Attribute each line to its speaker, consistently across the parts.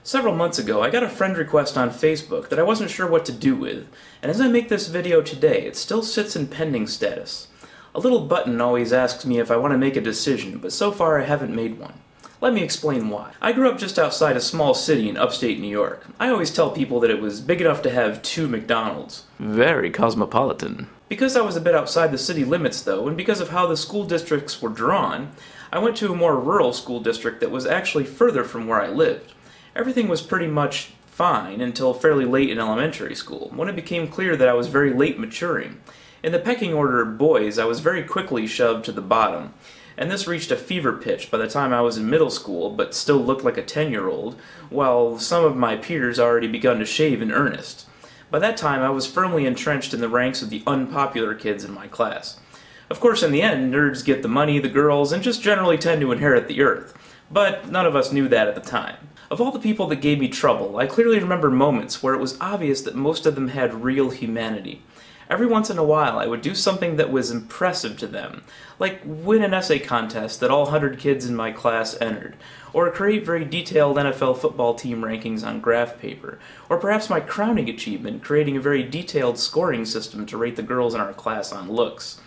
Speaker 1: Several months ago, I got a friend request on Facebook that I wasn't sure what to do with, and as I make this video today, it still sits in pending status. A little button always asks me if I want to make a decision, but so far I haven't made one. Let me explain why. I grew up just outside a small city in upstate New York. I always tell people that it was big enough to have 2 McDonald's.
Speaker 2: Very cosmopolitan.
Speaker 1: Because I was a bit outside the city limits though, and because of how the school districts were drawn, I went to a more rural school district that was actually further from where I lived. Everything was pretty much fine until fairly late in elementary school, when it became clear that I was very late maturing. In the pecking order of boys, I was very quickly shoved to the bottom, and this reached a fever pitch by the time I was in middle school, but still looked like a 10-year-old, while some of my peers already begun to shave in earnest. By that time, I was firmly entrenched in the ranks of the unpopular kids in my class. Of course, in the end, nerds get the money, the girls, and just generally tend to inherit the earth. But none of us knew that at the time. Of all the people that gave me trouble, I clearly remember moments where it was obvious that most of them had real humanity. Every once in a while, I would do something that was impressive to them, like win an essay contest that all 100 kids in my class entered, or create very detailed NFL football team rankings on graph paper, or perhaps my crowning achievement, creating a very detailed scoring system to rate the girls in our class on looks.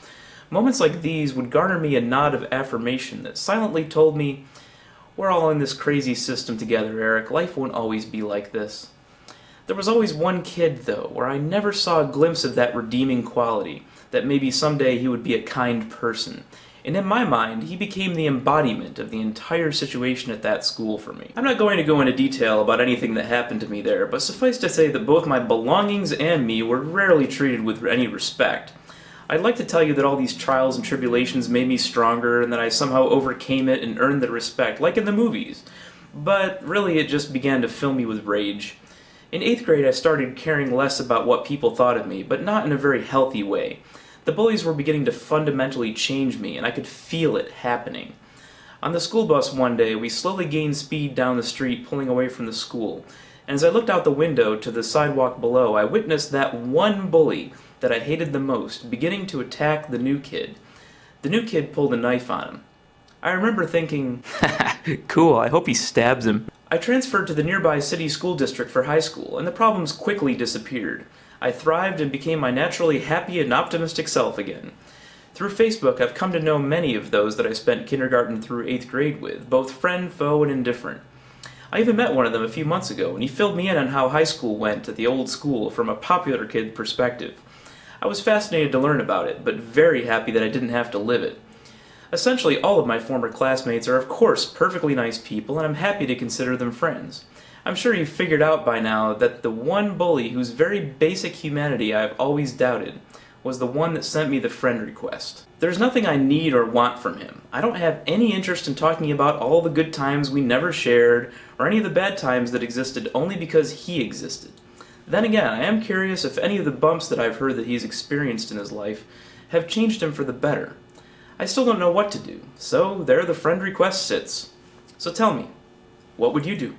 Speaker 1: Moments like these would garner me a nod of affirmation that silently told me, "We're all in this crazy system together, Eric. Life won't always be like this." There was always one kid, though, where I never saw a glimpse of that redeeming quality, that maybe someday he would be a kind person. And in my mind, he became the embodiment of the entire situation at that school for me. I'm not going to go into detail about anything that happened to me there, but suffice to say that both my belongings and me were rarely treated with any respect. I'd like to tell you that all these trials and tribulations made me stronger and that I somehow overcame it and earned the respect, like in the movies. But really it just began to fill me with rage. In 8th grade I started caring less about what people thought of me, but not in a very healthy way. The bullies were beginning to fundamentally change me, and I could feel it happening. On the school bus one day, we slowly gained speed down the street, pulling away from the school. And as I looked out the window to the sidewalk below, I witnessed that one bully that I hated the most beginning to attack the new kid. The new kid pulled a knife on him. I remember thinking,
Speaker 2: Cool, I hope he stabs him.
Speaker 1: I transferred to the nearby city school district for high school, and the problems quickly disappeared. I thrived and became my naturally happy and optimistic self again. Through Facebook, I've come to know many of those that I spent kindergarten through 8th grade with, both friend, foe, and indifferent. I even met one of them a few months ago, and he filled me in on how high school went at the old school from a popular kid perspective. I was fascinated to learn about it, but very happy that I didn't have to live it. Essentially, all of my former classmates are of course perfectly nice people, and I'm happy to consider them friends. I'm sure you've figured out by now that the one bully whose very basic humanity I've always doubted was the one that sent me the friend request. There's nothing I need or want from him. I don't have any interest in talking about all the good times we never shared, or any of the bad times that existed only because he existed. Then again, I am curious if any of the bumps that I've heard that he's experienced in his life have changed him for the better. I still don't know what to do, so there the friend request sits. So tell me, what would you do?